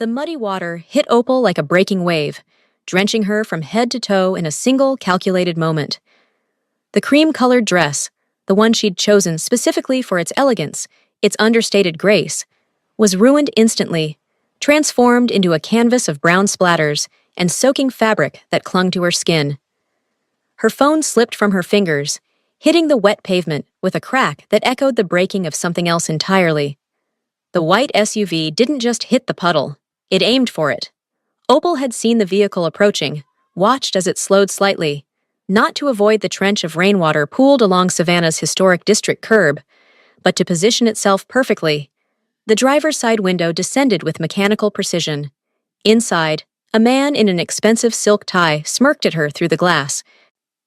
The muddy water hit Opal like a breaking wave, drenching her from head to toe in a single calculated moment. The cream-colored dress, the one she'd chosen specifically for its elegance, its understated grace, was ruined instantly, transformed into a canvas of brown splatters and soaking fabric that clung to her skin. Her phone slipped from her fingers, hitting the wet pavement with a crack that echoed the breaking of something else entirely. The white SUV didn't just hit the puddle, it aimed for it. Opal had seen the vehicle approaching, watched as it slowed slightly, not to avoid the trench of rainwater pooled along Savannah's historic district curb, but to position itself perfectly. The driver's side window descended with mechanical precision. Inside, a man in an expensive silk tie smirked at her through the glass,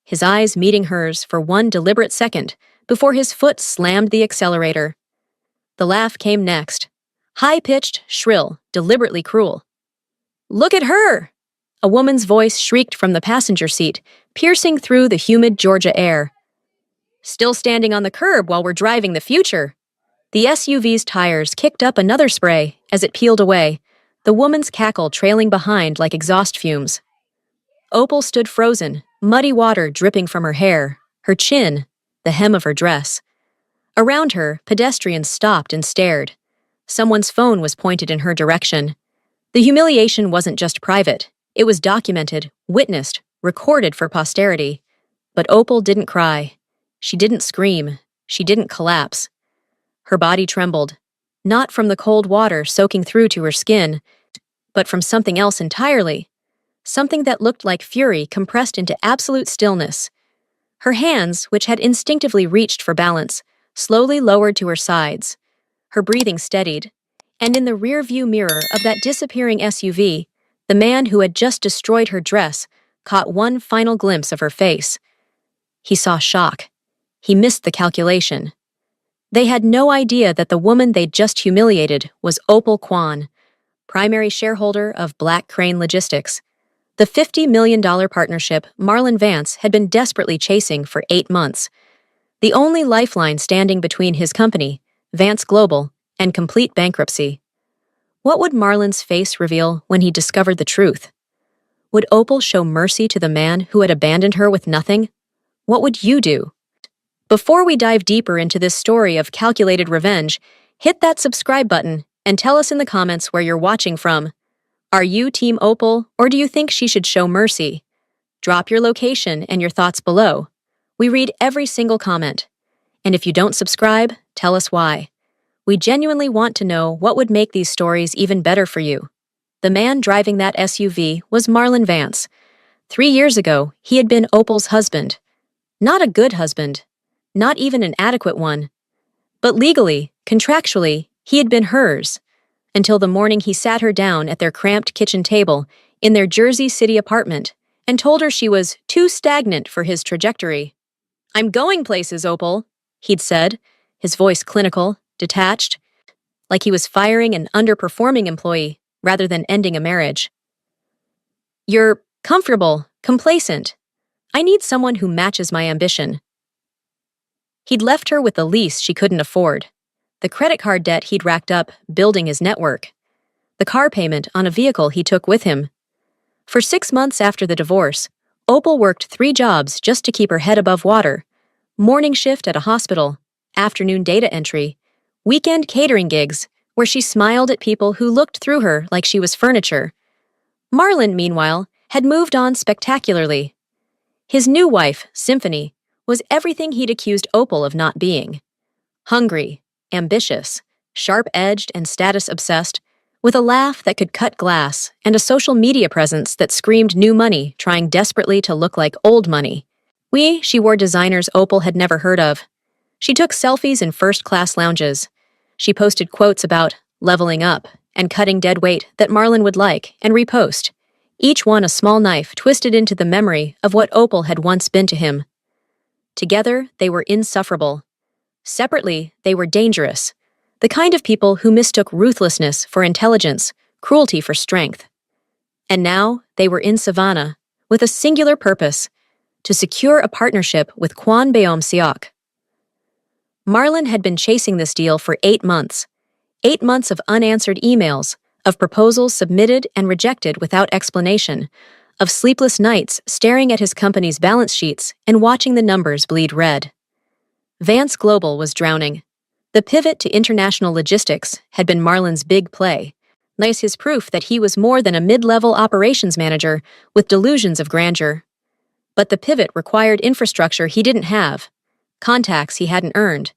his eyes meeting hers for one deliberate second before his foot slammed the accelerator. The laugh came next. High-pitched, shrill, deliberately cruel. "Look at her!" A woman's voice shrieked from the passenger seat, piercing through the humid Georgia air. "Still standing on the curb while we're driving the future." The SUV's tires kicked up another spray as it peeled away, the woman's cackle trailing behind like exhaust fumes. Opal stood frozen, muddy water dripping from her hair, her chin, the hem of her dress. Around her, pedestrians stopped and stared. Someone's phone was pointed in her direction. The humiliation wasn't just private. It was documented, witnessed, recorded for posterity. But Opal didn't cry. She didn't scream. She didn't collapse. Her body trembled, not from the cold water soaking through to her skin, but from something else entirely. Something that looked like fury compressed into absolute stillness. Her hands, which had instinctively reached for balance, slowly lowered to her sides. Her breathing steadied, and in the rear-view mirror of that disappearing SUV, the man who had just destroyed her dress caught one final glimpse of her face. He saw shock. He missed the calculation. They had no idea that the woman they'd just humiliated was Opal Kwan, primary shareholder of Black Crane Logistics, the $50 million partnership Marlon Vance had been desperately chasing for 8 months, the only lifeline standing between his company, Vance Global, and complete bankruptcy. What would Marlon's face reveal when he discovered the truth? Would Opal show mercy to the man who had abandoned her with nothing? What would you do? Before we dive deeper into this story of calculated revenge, hit that subscribe button and tell us in the comments where you're watching from. Are you Team Opal, or do you think she should show mercy? Drop your location and your thoughts below. We read every single comment. And if you don't subscribe, tell us why. We genuinely want to know what would make these stories even better for you. The man driving that SUV was Marlon Vance. 3 years ago, he had been Opal's husband. Not a good husband. Not even an adequate one. But legally, contractually, he had been hers, until the morning he sat her down at their cramped kitchen table in their Jersey City apartment and told her she was too stagnant for his trajectory. "I'm going places, Opal," he'd said, his voice clinical, detached, like he was firing an underperforming employee rather than ending a marriage. "You're comfortable, complacent. I need someone who matches my ambition." He'd left her with the lease she couldn't afford, the credit card debt he'd racked up building his network, the car payment on a vehicle he took with him. For 6 months after the divorce, Opal worked 3 jobs just to keep her head above water: morning shift at a hospital, afternoon data entry, weekend catering gigs where she smiled at people who looked through her like she was furniture. Marlon, meanwhile, had moved on spectacularly. His new wife, Symphony, was everything he'd accused Opal of not being. Hungry, ambitious, sharp-edged and status-obsessed, with a laugh that could cut glass and a social media presence that screamed new money trying desperately to look like old money. She wore designers Opal had never heard of. She took selfies in first-class lounges. She posted quotes about leveling up and cutting dead weight that Marlon would like and repost, each one a small knife twisted into the memory of what Opal had once been to him. Together, they were insufferable. Separately, they were dangerous, the kind of people who mistook ruthlessness for intelligence, cruelty for strength. And now, they were in Savannah, with a singular purpose: to secure a partnership with Kwan Beom Siok. Marlon had been chasing this deal for 8 months. 8 months of unanswered emails, of proposals submitted and rejected without explanation, of sleepless nights staring at his company's balance sheets and watching the numbers bleed red. Vance Global was drowning. The pivot to international logistics had been Marlin's big play. Nice his proof that he was more than a mid-level operations manager with delusions of grandeur. But the pivot required infrastructure he didn't have, contacts he hadn't earned,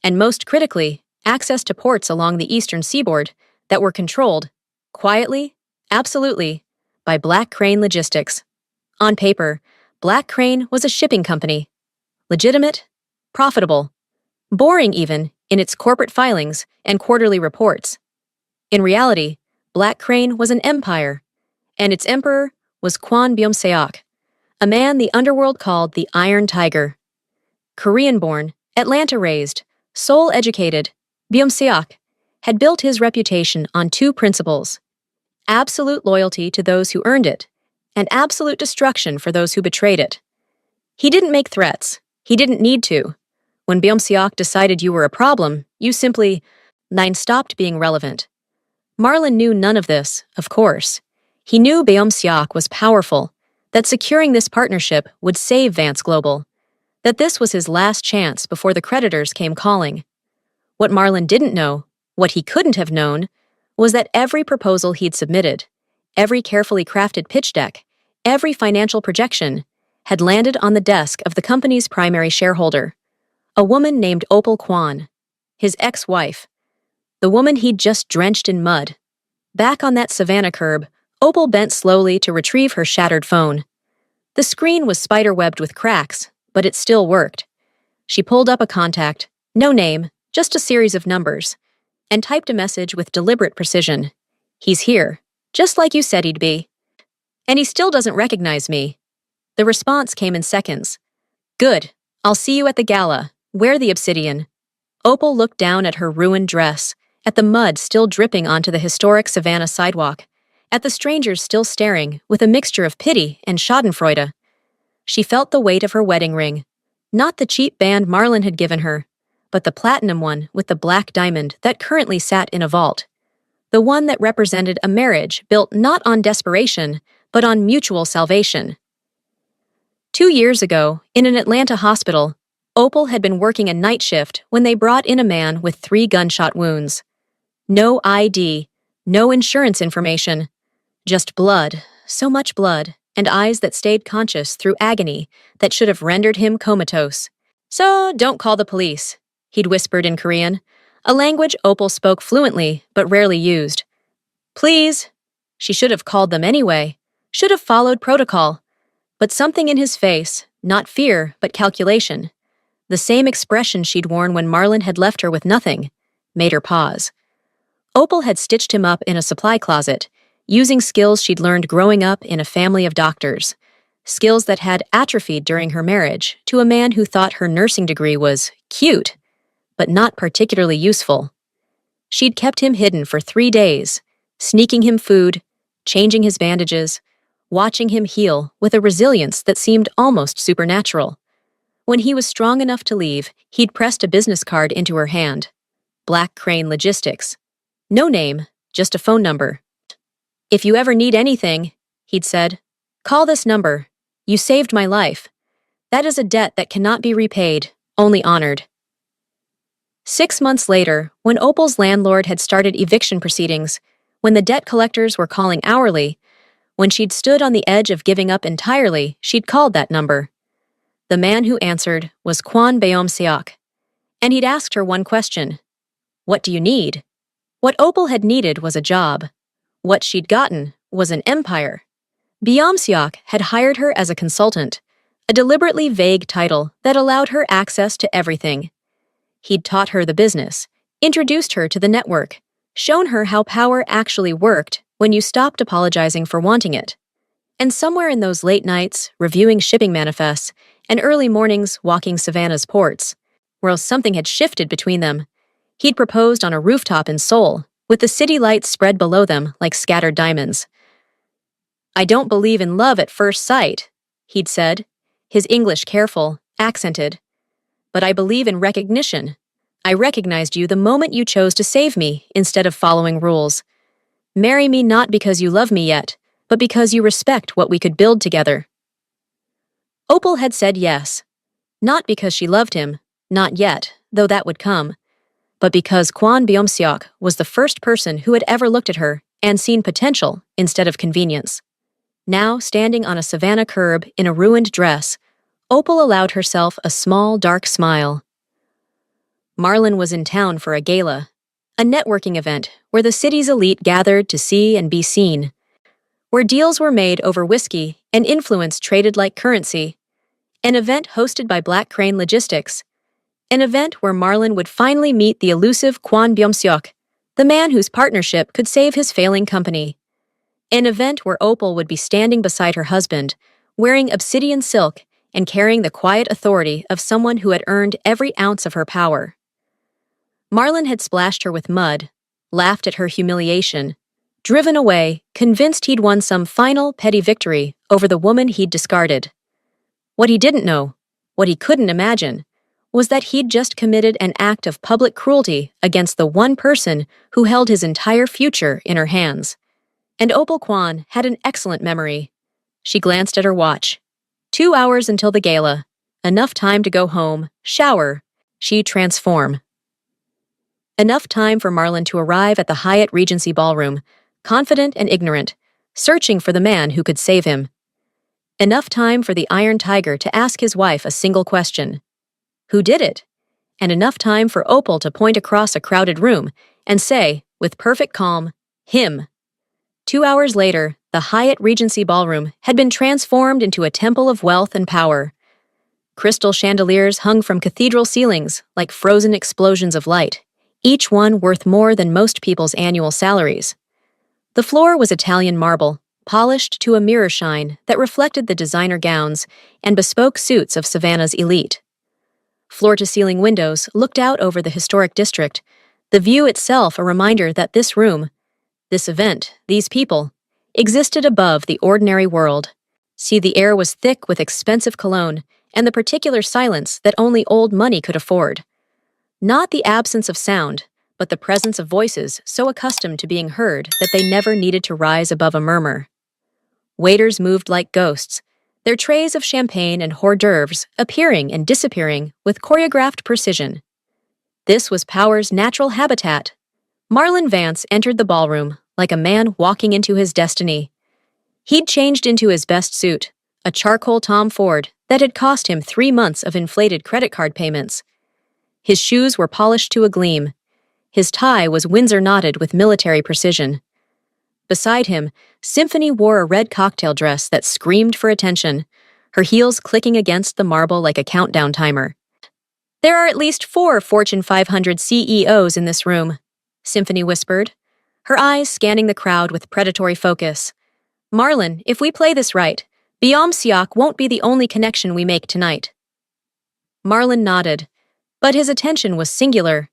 and most critically, access to ports along the eastern seaboard that were controlled, quietly, absolutely, by Black Crane Logistics. On paper, Black Crane was a shipping company. Legitimate, profitable, boring even in its corporate filings and quarterly reports. In reality, Black Crane was an empire, and its emperor was Kwon Byung-seok, a man the underworld called the Iron Tiger. Korean-born, Atlanta-raised, Seoul-educated, Byung-seok had built his reputation on two principles: absolute loyalty to those who earned it, and absolute destruction for those who betrayed it. He didn't make threats. He didn't need to. When Byung-seok decided you were a problem, you simply stopped being relevant. Marlin knew none of this, of course. He knew Byung-seok was powerful, that securing this partnership would save Vance Global, that this was his last chance before the creditors came calling. What Marlin didn't know, what he couldn't have known, was that every proposal he'd submitted, every carefully crafted pitch deck, every financial projection, had landed on the desk of the company's primary shareholder, a woman named Opal Kwon, his ex-wife, the woman he'd just drenched in mud. Back on that savannah curb, Opal bent slowly to retrieve her shattered phone. The screen was spiderwebbed with cracks, but it still worked. She pulled up a contact, no name, just a series of numbers, and typed a message with deliberate precision. "He's here, just like you said he'd be. And he still doesn't recognize me." The response came in seconds. "Good. I'll see you at the gala. Wear the obsidian." Opal looked down at her ruined dress, at the mud still dripping onto the historic Savannah sidewalk, at the strangers still staring with a mixture of pity and schadenfreude. She felt the weight of her wedding ring, not the cheap band Marlin had given her, but the platinum one with the black diamond that currently sat in a vault, the one that represented a marriage built not on desperation, but on mutual salvation. 2 years ago, in an Atlanta hospital, Opal had been working a night shift when they brought in a man with 3 gunshot wounds. No ID, no insurance information, just blood, so much blood, and eyes that stayed conscious through agony that should have rendered him comatose. "So don't call the police," he'd whispered in Korean, a language Opal spoke fluently but rarely used. "Please." She should have called them anyway, should have followed protocol. But something in his face, not fear but calculation, the same expression she'd worn when Marlin had left her with nothing, made her pause. Opal had stitched him up in a supply closet, using skills she'd learned growing up in a family of doctors, skills that had atrophied during her marriage to a man who thought her nursing degree was cute, but not particularly useful. She'd kept him hidden for 3 days, sneaking him food, changing his bandages, watching him heal with a resilience that seemed almost supernatural. When he was strong enough to leave, he'd pressed a business card into her hand. Black Crane Logistics. No name, just a phone number. "If you ever need anything," he'd said, "call this number. You saved my life. That is a debt that cannot be repaid, only honored." 6 months later, when Opal's landlord had started eviction proceedings, when the debt collectors were calling hourly, when she'd stood on the edge of giving up entirely, she'd called that number. The man who answered was Kwon Byung-seok, and he'd asked her one question: "What do you need?" What Opal had needed was a job. What she'd gotten was an empire. Byung-seok had hired her as a consultant, a deliberately vague title that allowed her access to everything. He'd taught her the business, introduced her to the network, shown her how power actually worked when you stopped apologizing for wanting it. And somewhere in those late nights, reviewing shipping manifests, and early mornings walking Savannah's ports, where something had shifted between them, he'd proposed on a rooftop in Seoul, with the city lights spread below them like scattered diamonds. "I don't believe in love at first sight," he'd said, his English careful, accented. "But I believe in recognition. I recognized you the moment you chose to save me instead of following rules. Marry me not because you love me yet, but because you respect what we could build together. Opal had said yes, not because she loved him, not yet, though that would come, but because Kwan Byung-seok was the first person who had ever looked at her and seen potential instead of convenience. Now, standing on a savannah curb in a ruined dress, Opal allowed herself a small, dark smile. Marlon was in town for a gala, a networking event where the city's elite gathered to see and be seen, where deals were made over whiskey and influence traded like currency, an event hosted by Black Crane Logistics, an event where Marlon would finally meet the elusive Kwan Byung-seok, the man whose partnership could save his failing company. An event where Opal would be standing beside her husband, wearing obsidian silk and carrying the quiet authority of someone who had earned every ounce of her power. Marlon had splashed her with mud, laughed at her humiliation, driven away, convinced he'd won some final, petty victory over the woman he'd discarded. What he didn't know, what he couldn't imagine, was that he'd just committed an act of public cruelty against the one person who held his entire future in her hands. And Opal Kwan had an excellent memory. She glanced at her watch. 2 hours until the gala. Enough time to go home, shower, she'd transform. Enough time for Marlon to arrive at the Hyatt Regency Ballroom, confident and ignorant, searching for the man who could save him. Enough time for the Iron Tiger to ask his wife a single question. Who did it? And enough time for Opal to point across a crowded room and say, with perfect calm, him. 2 hours later, the Hyatt Regency Ballroom had been transformed into a temple of wealth and power. Crystal chandeliers hung from cathedral ceilings like frozen explosions of light, each one worth more than most people's annual salaries. The floor was Italian marble, polished to a mirror shine that reflected the designer gowns and bespoke suits of Savannah's elite. Floor-to-ceiling windows looked out over the historic district, the view itself a reminder that this room, this event, these people, existed above the ordinary world. See, the air was thick with expensive cologne and the particular silence that only old money could afford. Not the absence of sound, but the presence of voices so accustomed to being heard that they never needed to rise above a murmur. Waiters moved like ghosts, their trays of champagne and hors d'oeuvres appearing and disappearing with choreographed precision. This was power's natural habitat. Marlon Vance entered the ballroom like a man walking into his destiny. He'd changed into his best suit, a charcoal Tom Ford that had cost him 3 months of inflated credit card payments. His shoes were polished to a gleam. His tie was Windsor knotted with military precision. Beside him, Symphony wore a red cocktail dress that screamed for attention, her heels clicking against the marble like a countdown timer. "There are at least 4 Fortune 500 CEOs in this room," Symphony whispered, her eyes scanning the crowd with predatory focus. "Marlon, if we play this right, Byung-seok won't be the only connection we make tonight." Marlon nodded, but his attention was singular.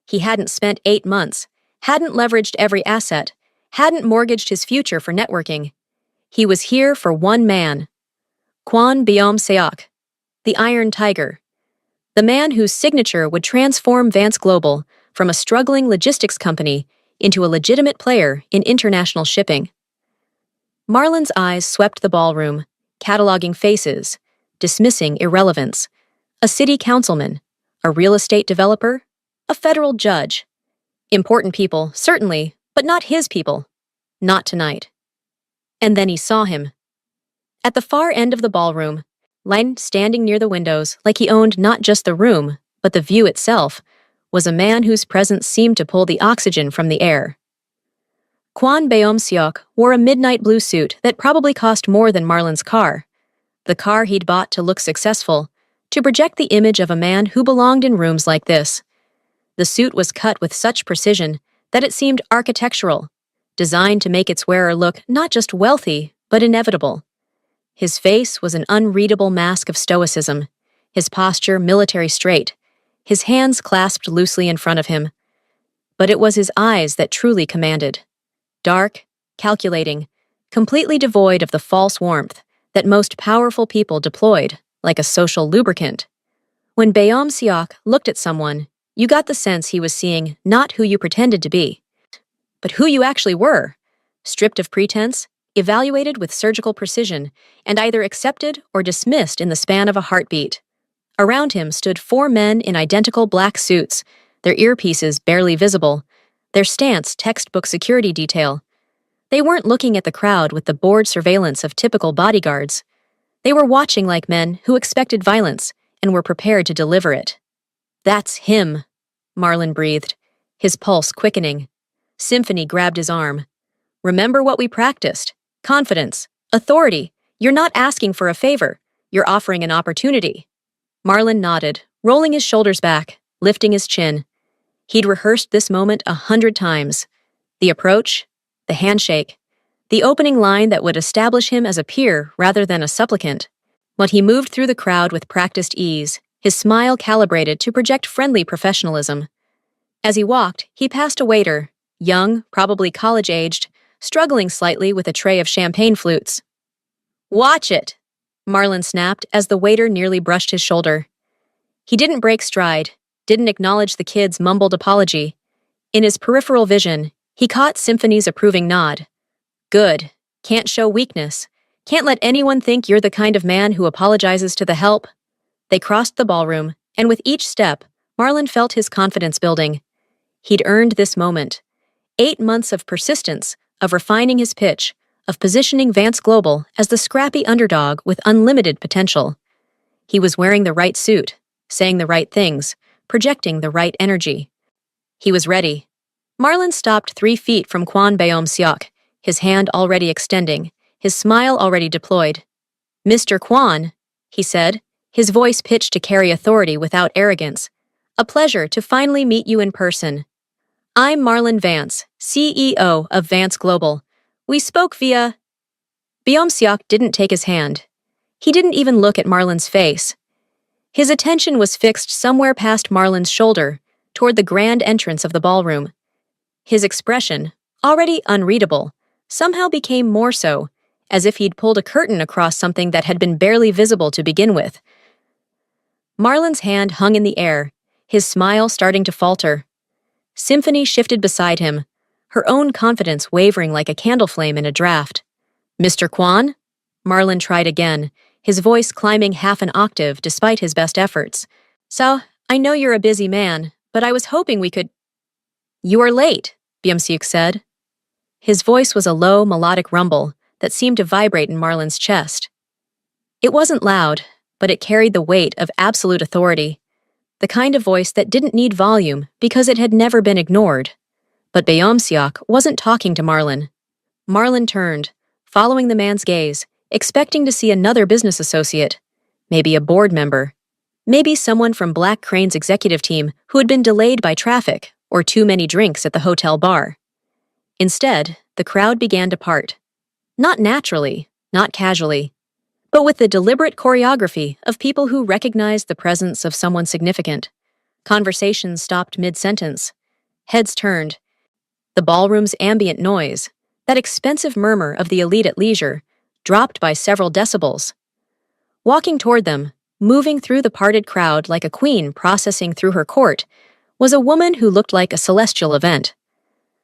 He hadn't spent 8 months, hadn't leveraged every asset, hadn't mortgaged his future for networking. He was here for one man. Kwan Byung-seok, the Iron Tiger, the man whose signature would transform Vance Global from a struggling logistics company into a legitimate player in international shipping. Marlon's eyes swept the ballroom, cataloging faces, dismissing irrelevance. A city councilman, a real estate developer, a federal judge. Important people, certainly, but not his people. Not tonight. And then he saw him. At the far end of the ballroom, Len, standing near the windows like he owned not just the room, but the view itself, was a man whose presence seemed to pull the oxygen from the air. Kwan Byung-seok wore a midnight blue suit that probably cost more than Marlon's car, the car he'd bought to look successful, to project the image of a man who belonged in rooms like this. The suit was cut with such precision that it seemed architectural, designed to make its wearer look not just wealthy, but inevitable. His face was an unreadable mask of stoicism, his posture military straight, his hands clasped loosely in front of him. But it was his eyes that truly commanded. Dark, calculating, completely devoid of the false warmth that most powerful people deployed like a social lubricant. When Byung-seok looked at someone, you got the sense he was seeing not who you pretended to be, but who you actually were, stripped of pretense, evaluated with surgical precision, and either accepted or dismissed in the span of a heartbeat. Around him stood 4 men in identical black suits, their earpieces barely visible, their stance textbook security detail. They weren't looking at the crowd with the bored surveillance of typical bodyguards. They were watching like men who expected violence and were prepared to deliver it. "That's him," Marlon breathed, his pulse quickening. Symphony grabbed his arm. "Remember what we practiced. Confidence, authority. You're not asking for a favor. You're offering an opportunity." Marlon nodded, rolling his shoulders back, lifting his chin. He'd rehearsed this moment 100 times. The approach, the handshake, the opening line that would establish him as a peer rather than a supplicant. But he moved through the crowd with practiced ease, his smile calibrated to project friendly professionalism. As he walked, he passed a waiter, young, probably college-aged, struggling slightly with a tray of champagne flutes. "Watch it!" Marlon snapped as the waiter nearly brushed his shoulder. He didn't break stride, didn't acknowledge the kid's mumbled apology. In his peripheral vision, he caught Symphony's approving nod. "Good. Can't show weakness. Can't let anyone think you're the kind of man who apologizes to the help." They crossed the ballroom, and with each step, Marlon felt his confidence building. He'd earned this moment. 8 months of persistence, of refining his pitch, of positioning Vance Global as the scrappy underdog with unlimited potential. He was wearing the right suit, saying the right things, projecting the right energy. He was ready. Marlon stopped 3 feet from Kwan Beom Siok, his hand already extending, his smile already deployed. "Mr. Kwan," he said, his voice pitched to carry authority without arrogance. "A pleasure to finally meet you in person. I'm Marlon Vance, CEO of Vance Global. We spoke via—" Beom Siok didn't take his hand. He didn't even look at Marlon's face. His attention was fixed somewhere past Marlon's shoulder, toward the grand entrance of the ballroom. His expression, already unreadable, somehow became more so, as if he'd pulled a curtain across something that had been barely visible to begin with. Marlon's hand hung in the air, his smile starting to falter. Symphony shifted beside him, her own confidence wavering like a candle flame in a draft. "Mr. Kwan?" Marlon tried again, his voice climbing half an octave despite his best efforts. "So, I know you're a busy man, but I was hoping we could—" "You are late," Beom-Siok said. His voice was a low, melodic rumble that seemed to vibrate in Marlon's chest. It wasn't loud, but it carried the weight of absolute authority, the kind of voice that didn't need volume because it had never been ignored. But Beom-Siok wasn't talking to Marlon. Marlon turned, following the man's gaze, expecting to see another business associate, maybe a board member, maybe someone from Black Crane's executive team who had been delayed by traffic or too many drinks at the hotel bar. Instead, the crowd began to part. Not naturally, not casually, but with the deliberate choreography of people who recognized the presence of someone significant. Conversations stopped mid-sentence. Heads turned. The ballroom's ambient noise, that expensive murmur of the elite at leisure, dropped by several decibels. Walking toward them, moving through the parted crowd like a queen processing through her court, was a woman who looked like a celestial event.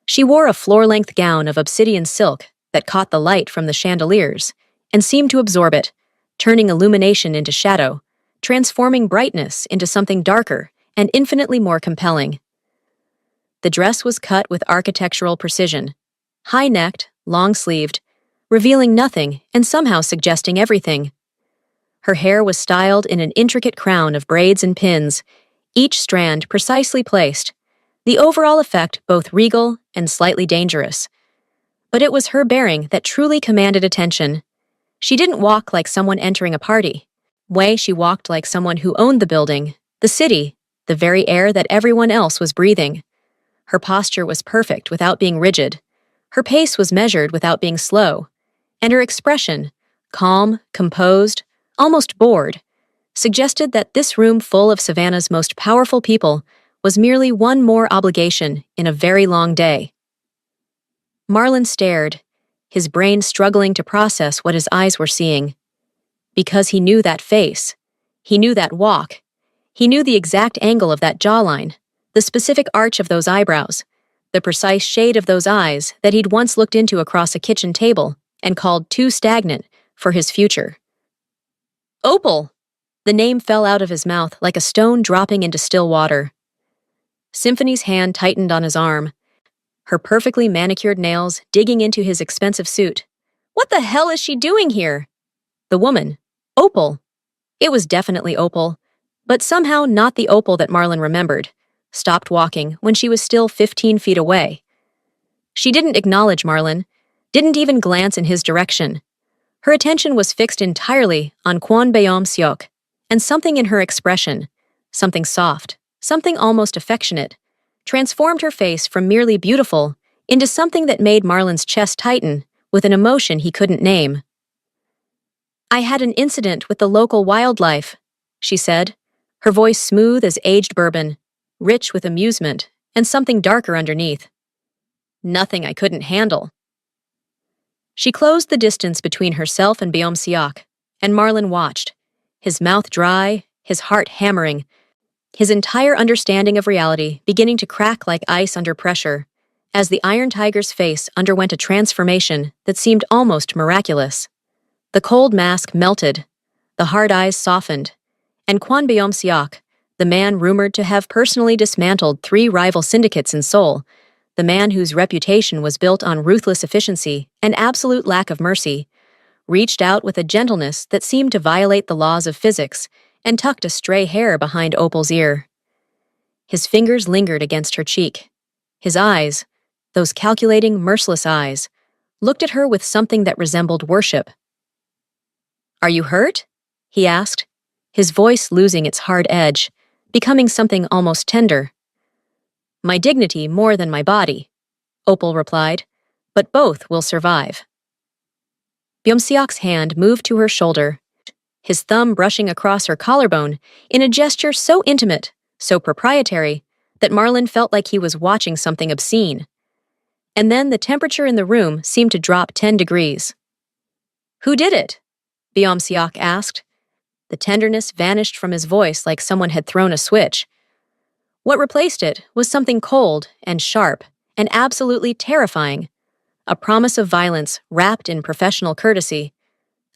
She wore a floor-length gown of obsidian silk that caught the light from the chandeliers and seemed to absorb it, turning illumination into shadow, transforming brightness into something darker and infinitely more compelling. The dress was cut with architectural precision, high-necked, long-sleeved, revealing nothing and somehow suggesting everything. Her hair was styled in an intricate crown of braids and pins, each strand precisely placed, the overall effect both regal and slightly dangerous. But it was her bearing that truly commanded attention. She didn't walk like someone entering a party. She walked like someone who owned the building, the city, the very air that everyone else was breathing. Her posture was perfect without being rigid. Her pace was measured without being slow. And her expression, calm, composed, almost bored, suggested that this room full of Savannah's most powerful people was merely one more obligation in a very long day. Marlon stared, his brain struggling to process what his eyes were seeing. Because he knew that face, he knew that walk, he knew the exact angle of that jawline, the specific arch of those eyebrows, the precise shade of those eyes that he'd once looked into across a kitchen table and called too stagnant for his future. Opal! The name fell out of his mouth like a stone dropping into still water. Symphony's hand tightened on his arm, her perfectly manicured nails digging into his expensive suit. What the hell is she doing here? The woman. Opal. It was definitely Opal, but somehow not the Opal that Marlon remembered, stopped walking when she was still 15 feet away. She didn't acknowledge Marlon, didn't even glance in his direction. Her attention was fixed entirely on Kwan Beom Siok, and something in her expression, something soft, something almost affectionate, transformed her face from merely beautiful into something that made Marlon's chest tighten with an emotion he couldn't name. I had an incident with the local wildlife, she said, her voice smooth as aged bourbon, rich with amusement, and something darker underneath. Nothing I couldn't handle. She closed the distance between herself and Beom Siok, and Marlon watched, his mouth dry, his heart hammering, his entire understanding of reality beginning to crack like ice under pressure, as the Iron Tiger's face underwent a transformation that seemed almost miraculous. The cold mask melted, the hard eyes softened, and Kwan Beom Siok, the man rumored to have personally dismantled 3 rival syndicates in Seoul, the man whose reputation was built on ruthless efficiency and absolute lack of mercy, reached out with a gentleness that seemed to violate the laws of physics and tucked a stray hair behind Opal's ear. His fingers lingered against her cheek. His eyes, those calculating, merciless eyes, looked at her with something that resembled worship. Are you hurt? He asked, his voice losing its hard edge, becoming something almost tender. My dignity more than my body, Opal replied, but both will survive. Beom Siok's hand moved to her shoulder, his thumb brushing across her collarbone in a gesture so intimate, so proprietary, that Marlon felt like he was watching something obscene. And then the temperature in the room seemed to drop 10 degrees. Who did it? Beom Siok asked. The tenderness vanished from his voice like someone had thrown a switch. What replaced it was something cold and sharp and absolutely terrifying, a promise of violence wrapped in professional courtesy,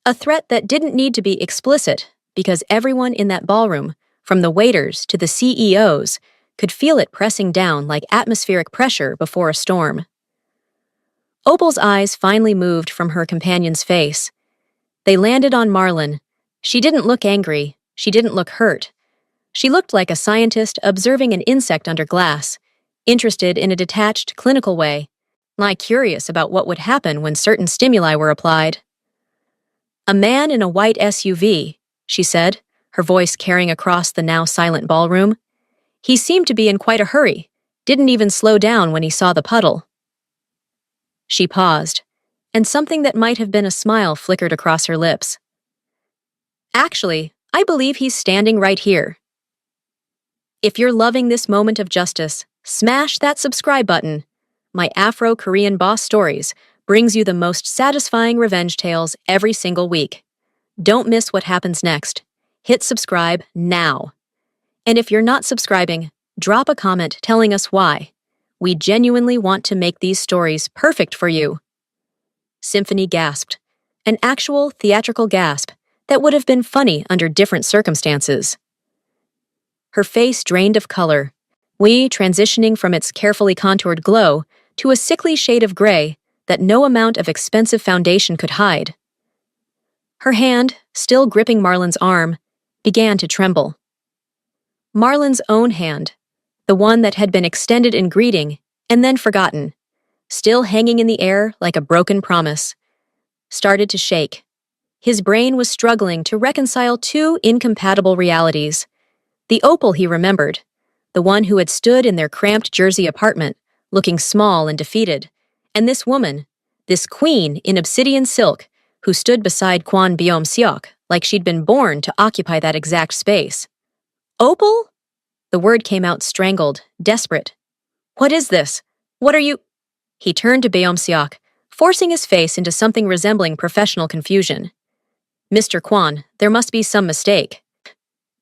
a threat that didn't need to be explicit because everyone in that ballroom, from the waiters to the CEOs, could feel it pressing down like atmospheric pressure before a storm. Opal's eyes finally moved from her companion's face. They landed on Marlon. She didn't look angry. She didn't look hurt. She looked like a scientist observing an insect under glass, interested in a detached, clinical way, like curious about what would happen when certain stimuli were applied. A man in a white SUV, she said, her voice carrying across the now silent ballroom. He seemed to be in quite a hurry, didn't even slow down when he saw the puddle. She paused, and something that might have been a smile flickered across her lips. Actually, I believe he's standing right here. If you're loving this moment of justice, smash that subscribe button. My Afro-Korean Boss Stories brings you the most satisfying revenge tales every single week. Don't miss what happens next. Hit subscribe now. And if you're not subscribing, drop a comment telling us why. We genuinely want to make these stories perfect for you. Symphony gasped, an actual theatrical gasp that would have been funny under different circumstances. Her face drained of color, transitioning from its carefully contoured glow to a sickly shade of gray that no amount of expensive foundation could hide. Her hand, still gripping Marlon's arm, began to tremble. Marlon's own hand, the one that had been extended in greeting and then forgotten, still hanging in the air like a broken promise, started to shake. His brain was struggling to reconcile 2 incompatible realities. The Opal he remembered, the one who had stood in their cramped Jersey apartment, looking small and defeated, and this woman, this queen in obsidian silk, who stood beside Kwan Beom Siok like she'd been born to occupy that exact space. Opal? The word came out strangled, desperate. What is this? What are you? He turned to Beom Siok, forcing his face into something resembling professional confusion. Mr. Kwan, there must be some mistake.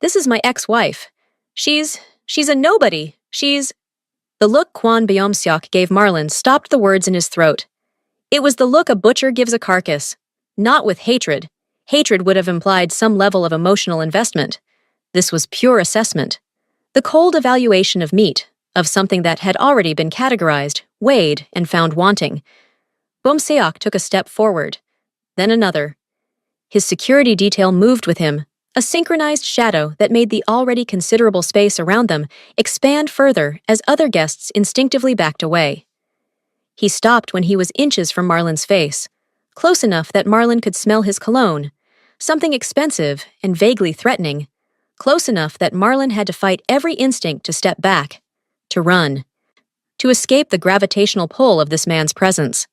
This is my ex-wife. She's a nobody. The look Kwan Byom-seok gave Marlon stopped the words in his throat. It was the look a butcher gives a carcass. Not with hatred. Hatred would have implied some level of emotional investment. This was pure assessment. The cold evaluation of meat, of something that had already been categorized, weighed, and found wanting. Byom-seok took a step forward, then another. His security detail moved with him, a synchronized shadow that made the already considerable space around them expand further as other guests instinctively backed away. He stopped when he was inches from Marlon's face, close enough that Marlon could smell his cologne, something expensive and vaguely threatening, close enough that Marlon had to fight every instinct to step back, to run, to escape the gravitational pull of this man's presence.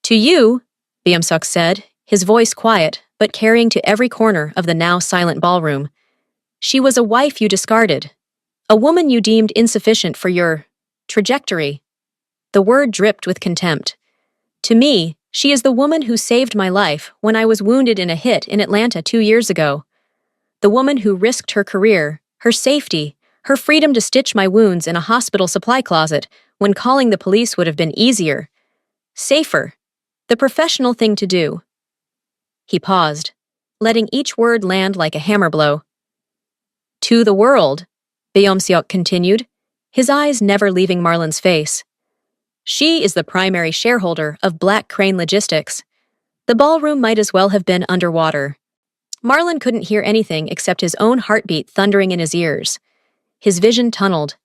To you, Byom-seok said, his voice quiet, but carrying to every corner of the now silent ballroom. She was a wife you discarded, a woman you deemed insufficient for your trajectory. The word dripped with contempt. To me, she is the woman who saved my life when I was wounded in a hit in Atlanta 2 years ago. The woman who risked her career, her safety, her freedom to stitch my wounds in a hospital supply closet when calling the police would have been easier, safer, the professional thing to do. He paused, letting each word land like a hammer blow. To the world, Byom-seok continued, his eyes never leaving Marlon's face. She is the primary shareholder of Black Crane Logistics. The ballroom might as well have been underwater. Marlon couldn't hear anything except his own heartbeat thundering in his ears. His vision tunneled.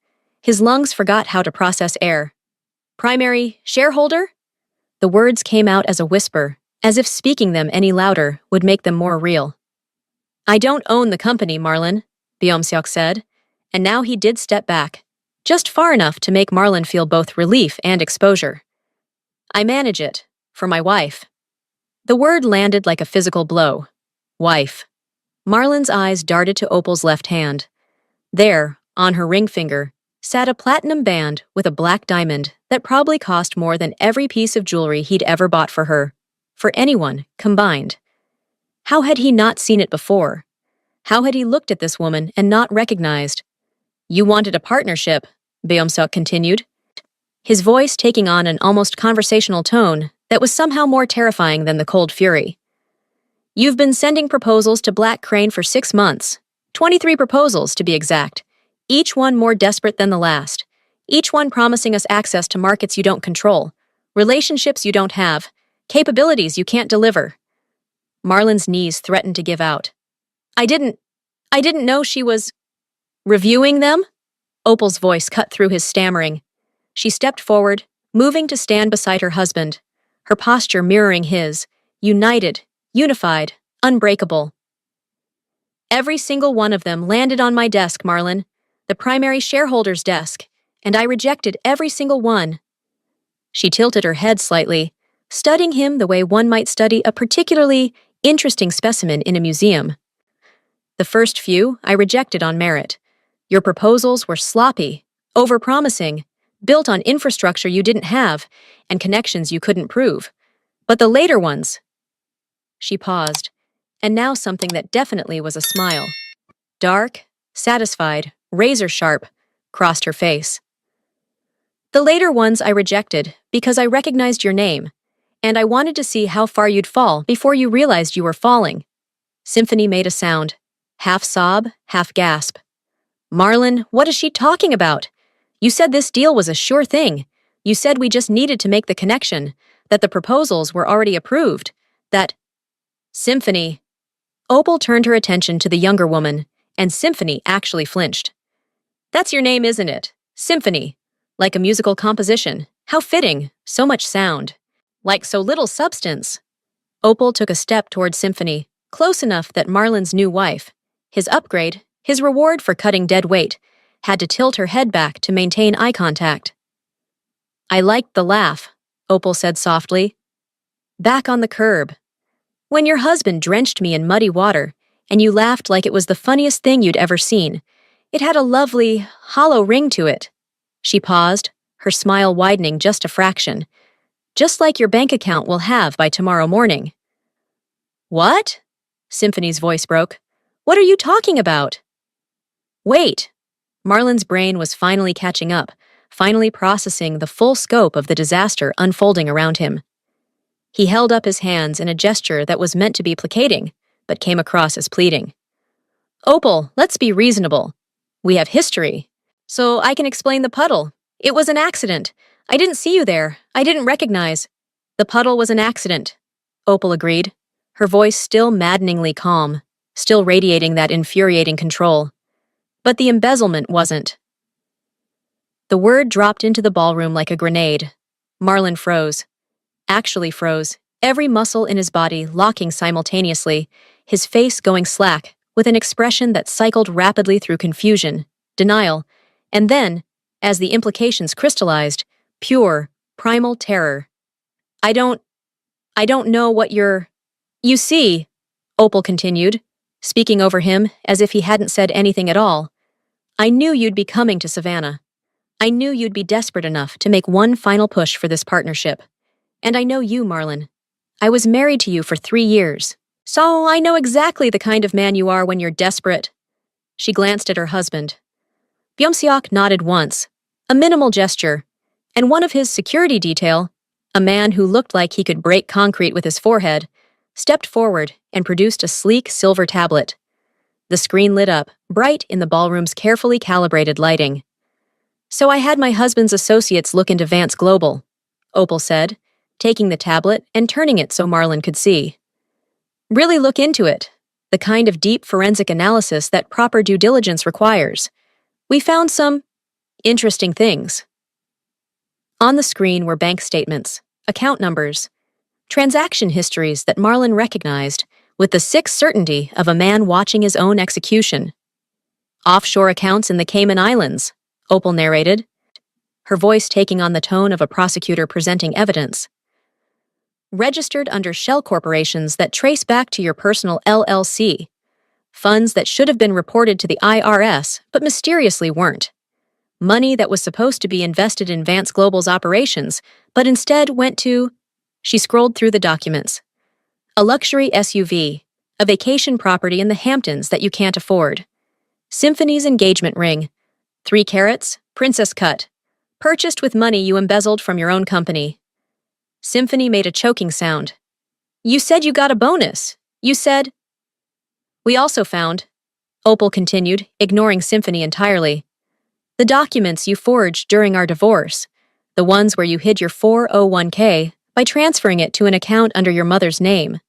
His lungs forgot how to process air. Primary shareholder? The words came out as a whisper, as if speaking them any louder would make them more real. I don't own the company, Marlon, Byom-seok said, and now he did step back, just far enough to make Marlon feel both relief and exposure. I manage it, for my wife. The word landed like a physical blow. Wife. Marlon's eyes darted to Opal's left hand. There, on her ring finger, sat a platinum band with a black diamond that probably cost more than every piece of jewelry he'd ever bought for her, for anyone, combined. How had he not seen it before? How had he looked at this woman and not recognized? You wanted a partnership, Byom-seok continued, his voice taking on an almost conversational tone that was somehow more terrifying than the cold fury. You've been sending proposals to Black Crane for 6 months, 23 proposals to be exact, each one more desperate than the last, each one promising us access to markets you don't control, relationships you don't have, capabilities you can't deliver. Marlon's knees threatened to give out. I didn't know she was reviewing them? Opal's voice cut through his stammering. She stepped forward, moving to stand beside her husband, her posture mirroring his, united, unified, unbreakable. Every single one of them landed on my desk, Marlon, the primary shareholder's desk, and I rejected every single one. She tilted her head slightly, studying him the way one might study a particularly interesting specimen in a museum. The first few I rejected on merit. Your proposals were sloppy, overpromising, built on infrastructure you didn't have, and connections you couldn't prove. But the later ones... She paused, and now something that definitely was a smile. Dark, satisfied, razor-sharp, crossed her face. The later ones I rejected because I recognized your name, and I wanted to see how far you'd fall before you realized you were falling. Symphony made a sound, half sob, half gasp. Marlon, what is she talking about? You said this deal was a sure thing. You said we just needed to make the connection, that the proposals were already approved, that... Symphony. Opal turned her attention to the younger woman, and Symphony actually flinched. That's your name, isn't it? Symphony. Like a musical composition. How fitting. So much sound. Like so little substance. Opal took a step toward Symphony, close enough that Marlon's new wife, his upgrade, his reward for cutting dead weight, had to tilt her head back to maintain eye contact. I liked the laugh, Opal said softly. Back on the curb. When your husband drenched me in muddy water, and you laughed like it was the funniest thing you'd ever seen, it had a lovely, hollow ring to it. She paused, her smile widening just a fraction. Just like your bank account will have by tomorrow morning. What? Symphony's voice broke. What are you talking about? Wait. Marlon's brain was finally catching up, finally processing the full scope of the disaster unfolding around him. He held up his hands in a gesture that was meant to be placating, but came across as pleading. Opal, let's be reasonable. We have history. So I can explain the puddle. It was an accident. I didn't see you there. I didn't recognize. The puddle was an accident, Opal agreed, her voice still maddeningly calm, still radiating that infuriating control. But the embezzlement wasn't. The word dropped into the ballroom like a grenade. Marlon froze. Actually froze, every muscle in his body locking simultaneously, his face going slack, with an expression that cycled rapidly through confusion, denial, and then, as the implications crystallized, pure, primal terror. I don't know what you're... You see, Opal continued, speaking over him as if he hadn't said anything at all. I knew you'd be coming to Savannah. I knew you'd be desperate enough to make one final push for this partnership. And I know you, Marlon. I was married to you for 3 years. So I know exactly the kind of man you are when you're desperate. She glanced at her husband. Byung-seok nodded once, a minimal gesture, and one of his security detail, a man who looked like he could break concrete with his forehead, stepped forward and produced a sleek silver tablet. The screen lit up, bright in the ballroom's carefully calibrated lighting. So I had my husband's associates look into Vance Global, Opal said, taking the tablet and turning it so Marlon could see. Really look into it, the kind of deep forensic analysis that proper due diligence requires. We found some interesting things. On the screen were bank statements, account numbers, transaction histories that Marlon recognized with the sick certainty of a man watching his own execution. Offshore accounts in the Cayman Islands, Opal narrated, her voice taking on the tone of a prosecutor presenting evidence. Registered under shell corporations that trace back to your personal LLC. Funds that should have been reported to the IRS, but mysteriously weren't. Money that was supposed to be invested in Vance Global's operations, but instead went to... She scrolled through the documents. A luxury SUV, a vacation property in the Hamptons that you can't afford. Symphony's engagement ring, 3 carats, princess cut, purchased with money you embezzled from your own company. Symphony made a choking sound. You said you got a bonus. You said... We also found, Opal continued, ignoring Symphony entirely, the documents you forged during our divorce, the ones where you hid your 401k by transferring it to an account under your mother's name,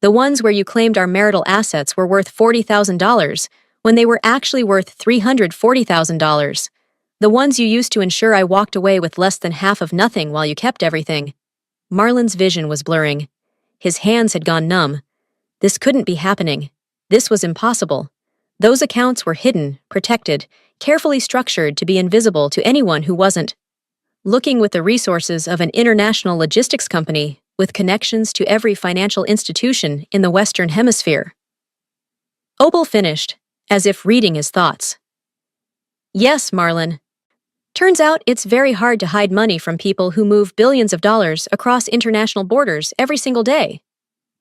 the ones where you claimed our marital assets were worth $40,000 when they were actually worth $340,000, the ones you used to ensure I walked away with less than half of nothing while you kept everything. Marlon's vision was blurring. His hands had gone numb. This couldn't be happening. This was impossible. Those accounts were hidden, protected, carefully structured to be invisible to anyone who wasn't looking with the resources of an international logistics company with connections to every financial institution in the Western Hemisphere. Opal finished, as if reading his thoughts. Yes, Marlon. Turns out it's very hard to hide money from people who move billions of dollars across international borders every single day.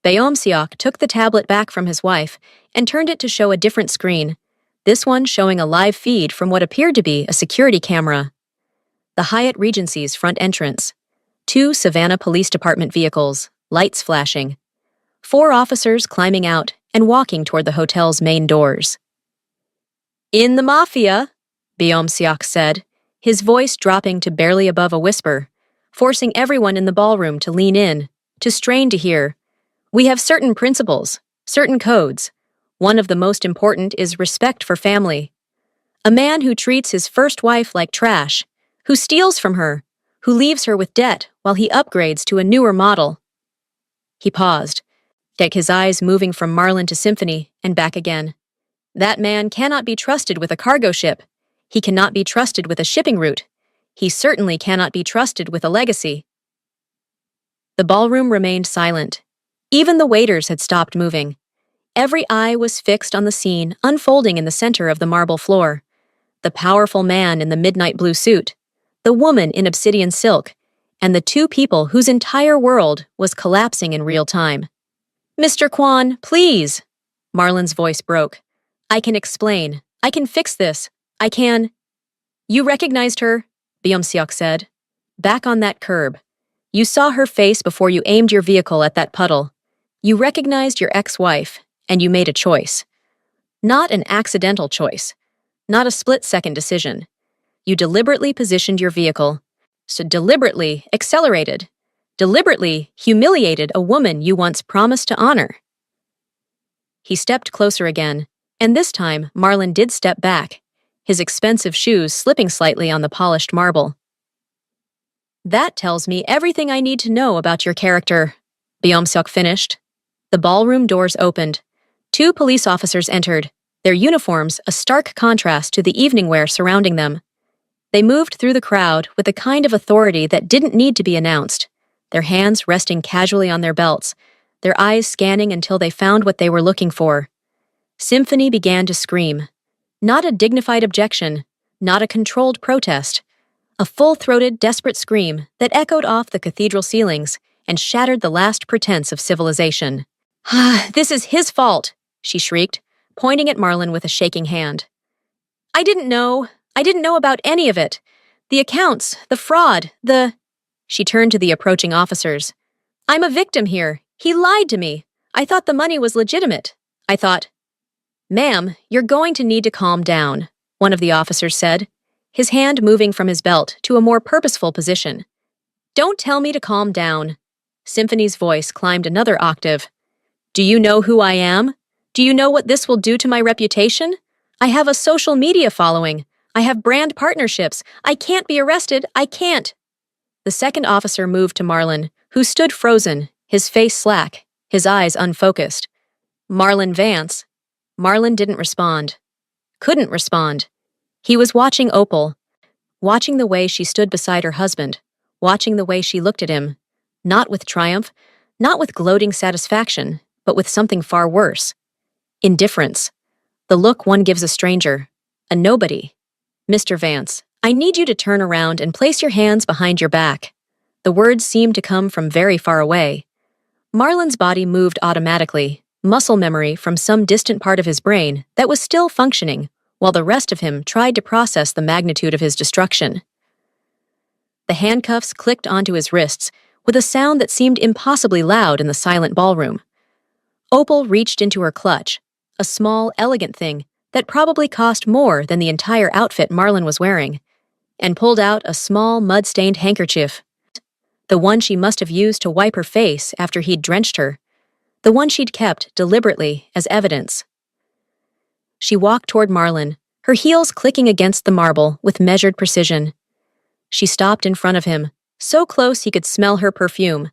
Byung-seok took the tablet back from his wife and turned it to show a different screen, this one showing a live feed from what appeared to be a security camera. The Hyatt Regency's front entrance. 2 Savannah Police Department vehicles, lights flashing. 4 officers climbing out and walking toward the hotel's main doors. In the Mafia, Byung-seok said, his voice dropping to barely above a whisper, forcing everyone in the ballroom to lean in, to strain to hear. We have certain principles, certain codes. One of the most important is respect for family. A man who treats his first wife like trash, who steals from her, who leaves her with debt while he upgrades to a newer model. He paused, his eyes moving from Marlon to Symphony and back again. That man cannot be trusted with a cargo ship. He cannot be trusted with a shipping route. He certainly cannot be trusted with a legacy. The ballroom remained silent. Even the waiters had stopped moving. Every eye was fixed on the scene unfolding in the center of the marble floor. The powerful man in the midnight blue suit, the woman in obsidian silk, and the 2 people whose entire world was collapsing in real time. Mr. Kwan, please! Marlon's voice broke. I can explain. I can fix this. I can... You recognized her? Byung-seok said. Back on that curb. You saw her face before you aimed your vehicle at that puddle. You recognized your ex-wife, and you made a choice. Not an accidental choice. Not a split-second decision. You deliberately positioned your vehicle, so deliberately accelerated, deliberately humiliated a woman you once promised to honor. He stepped closer again, and this time Marlon did step back, his expensive shoes slipping slightly on the polished marble. That tells me everything I need to know about your character, Byung-seok finished. The ballroom doors opened. 2 police officers entered, their uniforms a stark contrast to the evening wear surrounding them. They moved through the crowd with the kind of authority that didn't need to be announced, their hands resting casually on their belts, their eyes scanning until they found what they were looking for. Symphony began to scream. Not a dignified objection, not a controlled protest. A full-throated, desperate scream that echoed off the cathedral ceilings and shattered the last pretense of civilization. This is his fault, she shrieked, pointing at Marlon with a shaking hand. I didn't know about any of it. The accounts, the fraud, She turned to the approaching officers. I'm a victim here. He lied to me. I thought the money was legitimate. I thought, Ma'am, you're going to need to calm down, one of the officers said, his hand moving from his belt to a more purposeful position. Don't tell me to calm down. Symphony's voice climbed another octave. Do you know who I am? Do you know what this will do to my reputation? I have a social media following. I have brand partnerships. I can't be arrested. I can't. The second officer moved to Marlon, who stood frozen, his face slack, his eyes unfocused. Marlon Vance. Marlon didn't respond. Couldn't respond. He was watching Opal, watching the way she stood beside her husband, watching the way she looked at him, not with triumph, not with gloating satisfaction, but with something far worse. Indifference. The look one gives a stranger, a nobody. Mr. Vance, I need you to turn around and place your hands behind your back. The words seemed to come from very far away. Marlon's body moved automatically, muscle memory from some distant part of his brain that was still functioning, while the rest of him tried to process the magnitude of his destruction. The handcuffs clicked onto his wrists with a sound that seemed impossibly loud in the silent ballroom. Opal reached into her clutch, a small, elegant thing that probably cost more than the entire outfit Marlon was wearing, and pulled out a small, mud-stained handkerchief. The one she must have used to wipe her face after he'd drenched her. The one she'd kept deliberately as evidence. She walked toward Marlon, her heels clicking against the marble with measured precision. She stopped in front of him, so close he could smell her perfume.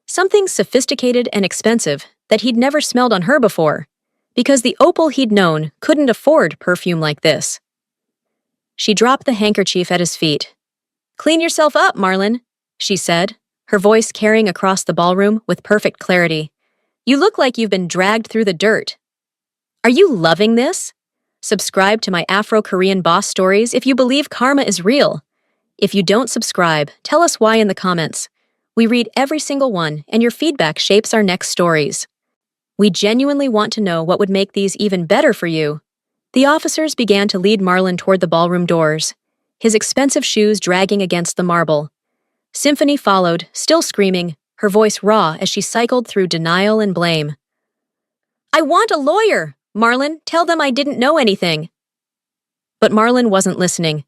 Something sophisticated and expensive that he'd never smelled on her before, because the Opal he'd known couldn't afford perfume like this. She dropped the handkerchief at his feet. Clean yourself up, Marlon, she said, her voice carrying across the ballroom with perfect clarity. You look like you've been dragged through the dirt. Are you loving this? Subscribe to my Afro-Korean boss stories if you believe karma is real. If you don't subscribe, tell us why in the comments. We read every single one, and your feedback shapes our next stories. We genuinely want to know what would make these even better for you. The officers began to lead Marlon toward the ballroom doors, his expensive shoes dragging against the marble. Symphony followed, still screaming, her voice raw as she cycled through denial and blame. I want a lawyer! Marlon, tell them I didn't know anything. But Marlon wasn't listening.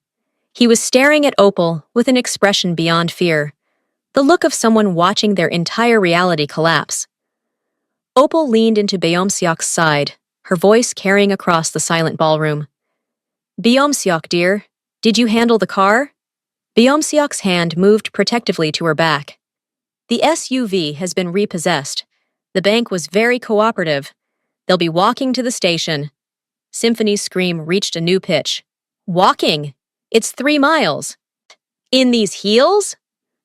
He was staring at Opal with an expression beyond fear, the look of someone watching their entire reality collapse. Opal leaned into Byung-seok's side, her voice carrying across the silent ballroom. Byung-seok, dear, did you handle the car? Byung-seok's hand moved protectively to her back. The SUV has been repossessed. The bank was very cooperative. They'll be walking to the station. Symphony's scream reached a new pitch. Walking! It's 3 miles. In these heels?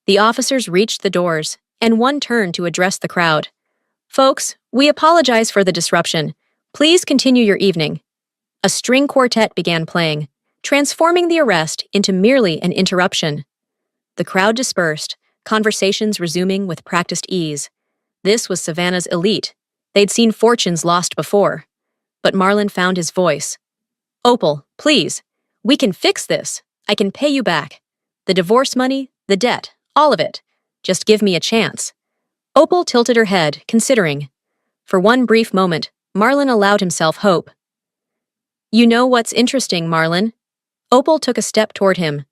The officers reached the doors, and one turned to address the crowd. Folks, we apologize for the disruption. Please continue your evening. A string quartet began playing, transforming the arrest into merely an interruption. The crowd dispersed, conversations resuming with practiced ease. This was Savannah's elite. They'd seen fortunes lost before. But Marlon found his voice. Opal, please. We can fix this. I can pay you back. The divorce money, the debt, all of it. Just give me a chance. Opal tilted her head, considering. For one brief moment, Marlon allowed himself hope. You know what's interesting, Marlon? Opal took a step toward him.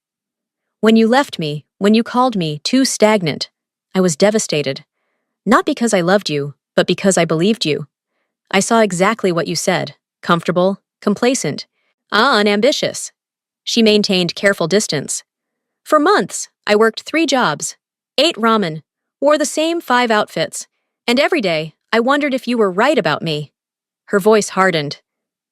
When you left me, when you called me too stagnant, I was devastated. Not because I loved you, but because I believed you. I saw exactly what you said. Comfortable, complacent, unambitious. She maintained careful distance. For months, I worked 3 jobs, ate ramen, wore the same 5 outfits, and every day, I wondered if you were right about me. Her voice hardened.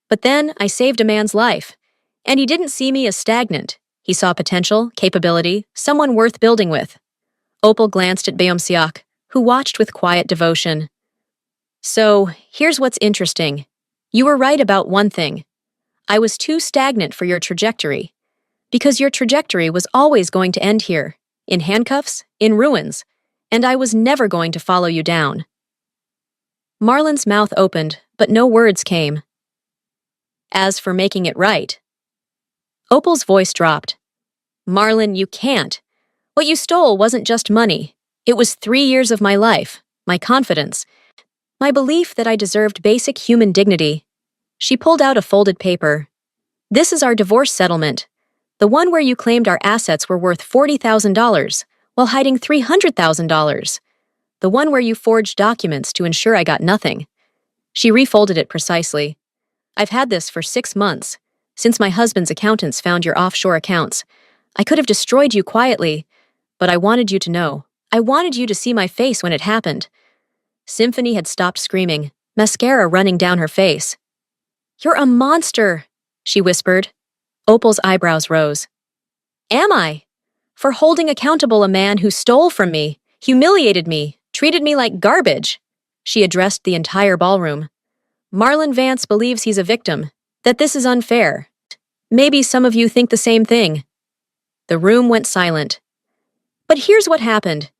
But then I saved a man's life, and he didn't see me as stagnant. He saw potential, capability, someone worth building with. Opal glanced at Beomsiak, who watched with quiet devotion. So, here's what's interesting. You were right about one thing. I was too stagnant for your trajectory. Because your trajectory was always going to end here, in handcuffs, in ruins, and I was never going to follow you down. Marlon's mouth opened, but no words came. As for making it right. Opal's voice dropped. Marlon, you can't. What you stole wasn't just money. It was 3 years of my life, my confidence, my belief that I deserved basic human dignity. She pulled out a folded paper. This is our divorce settlement. The one where you claimed our assets were worth $40,000 while hiding $300,000. The one where you forged documents to ensure I got nothing. She refolded it precisely. I've had this for 6 months, since my husband's accountants found your offshore accounts. I could have destroyed you quietly, but I wanted you to know. I wanted you to see my face when it happened. Symphony had stopped screaming, mascara running down her face. You're a monster, she whispered. Opal's eyebrows rose. Am I? For holding accountable a man who stole from me, humiliated me, treated me like garbage. She addressed the entire ballroom. Marlon Vance believes he's a victim, that this is unfair. Maybe some of you think the same thing. The room went silent. But here's what happened.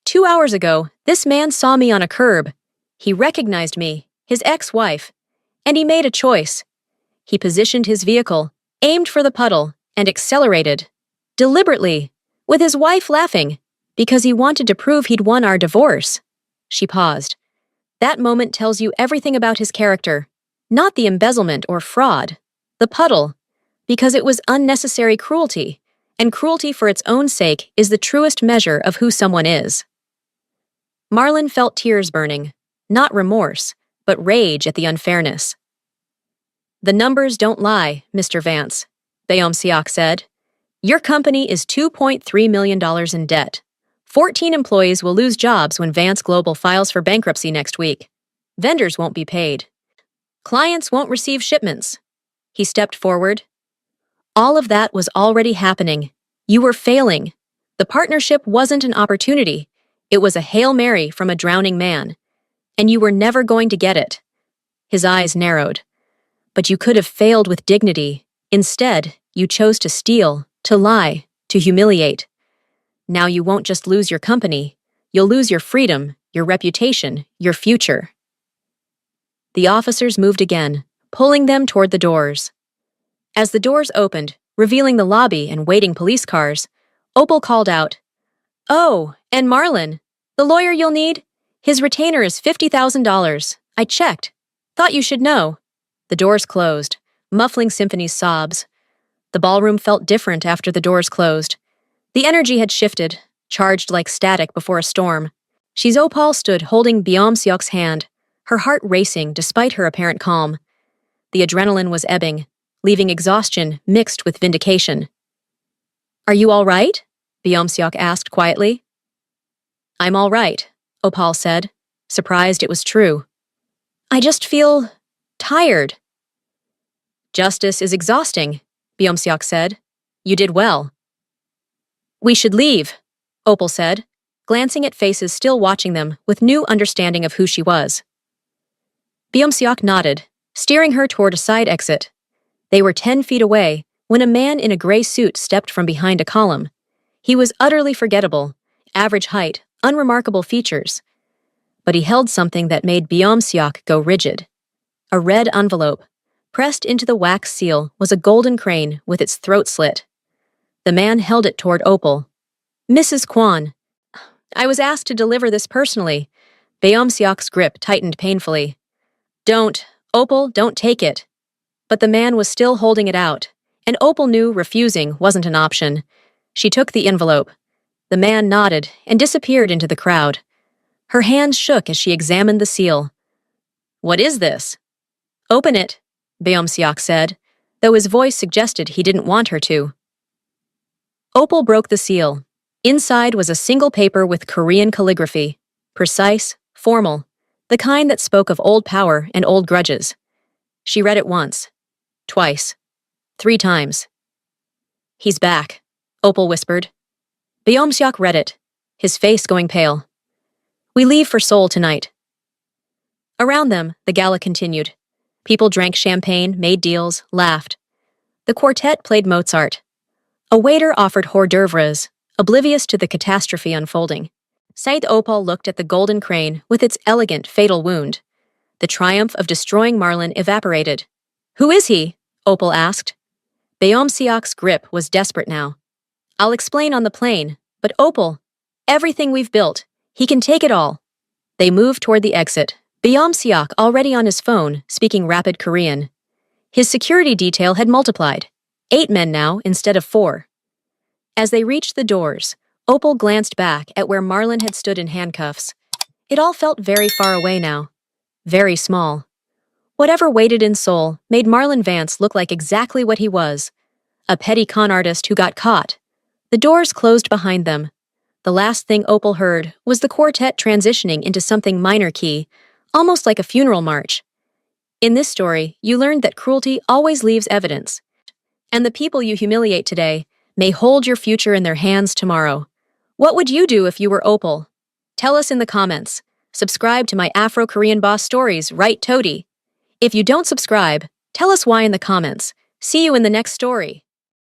2 hours ago, this man saw me on a curb. He recognized me, his ex-wife, and he made a choice. He positioned his vehicle, aimed for the puddle, and accelerated. Deliberately, with his wife laughing, because he wanted to prove he'd won our divorce. She paused. That moment tells you everything about his character. Not the embezzlement or fraud. The puddle. Because it was unnecessary cruelty, and cruelty for its own sake is the truest measure of who someone is. Marlon felt tears burning. Not remorse, but rage at the unfairness. The numbers don't lie, Mr. Vance, Beomsiak said. Your company is $2.3 million in debt. 14 employees will lose jobs when Vance Global files for bankruptcy next week. Vendors won't be paid. Clients won't receive shipments. He stepped forward. All of that was already happening. You were failing. The partnership wasn't an opportunity. It was a Hail Mary from a drowning man. And you were never going to get it. His eyes narrowed. But you could have failed with dignity. Instead, you chose to steal, to lie, to humiliate. Now you won't just lose your company. You'll lose your freedom, your reputation, your future. The officers moved again, pulling them toward the doors. As the doors opened, revealing the lobby and waiting police cars, Opal called out, Oh, and Marlon, the lawyer you'll need? His retainer is $50,000. I checked. Thought you should know. The doors closed, muffling Symphony's sobs. The ballroom felt different after the doors closed. The energy had shifted, charged like static before a storm. Opal stood holding Beomsiak's hand, her heart racing despite her apparent calm. The adrenaline was ebbing, leaving exhaustion mixed with vindication. Are you all right? Beomsiak asked quietly. I'm all right, Opal said, surprised it was true. I just feel tired. Justice is exhausting, Beomsiak said. You did well. We should leave, Opal said, glancing at faces still watching them with new understanding of who she was. Beomsiak nodded, steering her toward a side exit. They were 10 feet away when a man in a gray suit stepped from behind a column. He was utterly forgettable, average height, unremarkable features. But he held something that made Beomsiak go rigid. A red envelope. Pressed into the wax seal was a golden crane with its throat slit. The man held it toward Opal. Mrs. Kwan. I was asked to deliver this personally. Beomsiak's grip tightened painfully. Don't, Opal, don't take it. But the man was still holding it out, and Opal knew refusing wasn't an option. She took the envelope. The man nodded and disappeared into the crowd. Her hands shook as she examined the seal. What is this? Open it, Beomsiak said, though his voice suggested he didn't want her to. Opal broke the seal. Inside was a single paper with Korean calligraphy, precise, formal, the kind that spoke of old power and old grudges. She read it once, twice, 3 times. He's back, Opal whispered. Beomsiak read it, his face going pale. We leave for Seoul tonight. Around them, the gala continued. People drank champagne, made deals, laughed. The quartet played Mozart. A waiter offered hors d'oeuvres, oblivious to the catastrophe unfolding. Said Opal looked at the golden crane with its elegant, fatal wound. The triumph of destroying Marlin evaporated. Who is he? Opal asked. Beomsiak's grip was desperate now. I'll explain on the plane, but Opal, everything we've built, he can take it all. They moved toward the exit, Beomsiak already on his phone, speaking rapid Korean. His security detail had multiplied. 8 men now instead of 4. As they reached the doors, Opal glanced back at where Marlin had stood in handcuffs. It all felt very far away now. Very small. Whatever waited in Seoul made Marlin Vance look like exactly what he was. A petty con artist who got caught. The doors closed behind them. The last thing Opal heard was the quartet transitioning into something minor key, almost like a funeral march. In this story, you learned that cruelty always leaves evidence. And the people you humiliate today may hold your future in their hands tomorrow. What would you do if you were Opal? Tell us in the comments. Subscribe to my Afro-Korean boss stories, right, Toady? If you don't subscribe, tell us why in the comments. See you in the next story.